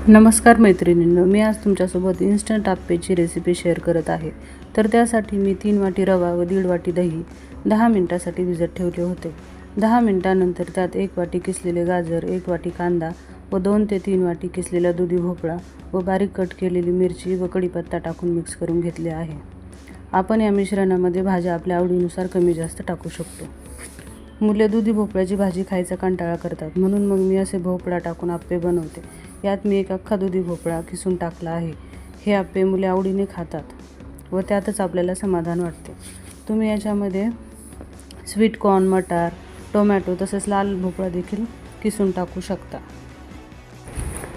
नमस्कार मैत्रिणींनो, मी आज तुमच्यासोबत इन्स्टंट आप्पेची रेसिपी शेअर करत आहे. तर त्यासाठी मी 3 वाटी रवा व 1.5 वाटी दही 10 मिनिटासाठी भिजत ठेवले होते. 10 मिनिटांनंतर त्यात 1 वाटी किसलेले गाजर, 1 वाटी कांदा व 2 ते 3 वाटी किसलेला दुधी भोपळा व बारीक कट केलेली मिरची व कढीपत्ता टाकून मिक्स करून घेतले आहे. आपण या मिश्रणामध्ये भाज्या आपल्या आवडीनुसार कमी जास्त टाकू शकतो. मुले दुधी भोपळ्याची भाजी खायचा कंटाळा करतात, म्हणून मग मी असे भोपळा टाकून आप्पे बनवते. यात मी एक अख्खा दुधी भोपळा किसून टाकला आहे. हे आप्पे मुले आवडीने खातात व त्यातच आपल्याला समाधान वाटते. तुम्ही याच्यामध्ये स्वीट कॉर्न, मटार, टोमॅटो तसेच लाल भोपळा देखील किसून टाकू शकता.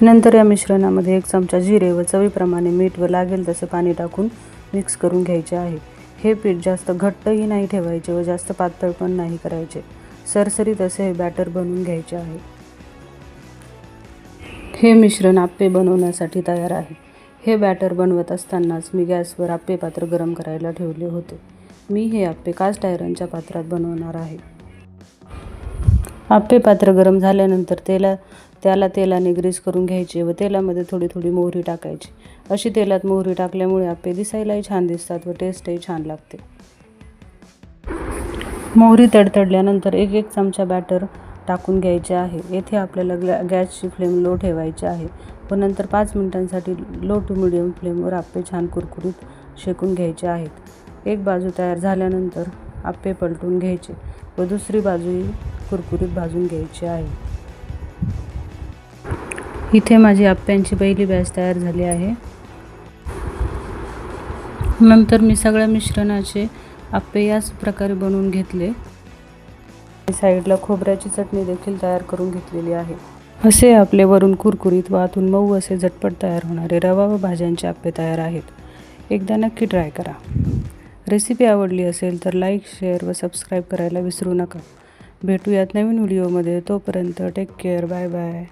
नंतर या मिश्रणामध्ये 1 चमचा जिरे व चवीप्रमाणे मीठ व लागेल तसे पाणी टाकून मिक्स करून घ्यायचे आहे. हे पीठ जास्त घट्टही नाही ठेवायचे व जास्त पातळ पण नाही करायचे. सरसरीत असे हे बॅटर बनवून घ्यायचे आहे. हे मिश्रण आप्पे बनवण्यासाठी तयार आहे. हे बॅटर बनवत असतानाच मी गॅसवर आप्पे पात्र गरम करायला ठेवले होते. मी हे आप्पे कास्ट आयरनच्या पात्रात बनवणार आहे. आप्पे पात्र गरम झाल्यानंतर त्याला तेलाने ग्रीस करून घ्यायचे व तेलामध्ये थोडी थोडी मोहरी टाकायची. अशी तेलात मोहरी टाकल्यामुळे आप्पे दिसायलाही छान दिसतात व टेस्टही छान लागते. मोहरी तडतडल्यानंतर 1 चमचा बॅटर टाकून घ्यायचे आहे. येथे आपल्याला गॅसची फ्लेम लो ठेवायची आहे व नंतर 5 मिनिटांसाठी लो टू मिडियम फ्लेमवर आप्पे छान कुरकुरीत शेकून घ्यायचे आहेत. एक बाजू तयार झाल्यानंतर आप्पे पलटून घ्यायचे व दुसरी बाजूही कुरकुरीत भाजून घ्यायची आहे. इथे माझी आप्प्यांची पहिली बॅच तयार झाली आहे. नंतर मी सगळ्या मिश्रणाचे आप्पे याच प्रकारे बनवून घेतले. साईडला खोबऱ्याची चटणी देखील तयार करून घेतलेली आहे. असे आपले वरून कुरकुरीत व आतून मऊ असे झटपट तयार होणारे रवा व भाज्यांचे आप्पे तयार आहेत. एकदा नक्की ट्राय करा. रेसिपी आवडली असेल तर लाईक, शेअर व सबस्क्राईब करायला विसरू नका. भेटूयात नवीन व्हिडिओमध्ये. तोपर्यंत टेक केअर. Bye bye.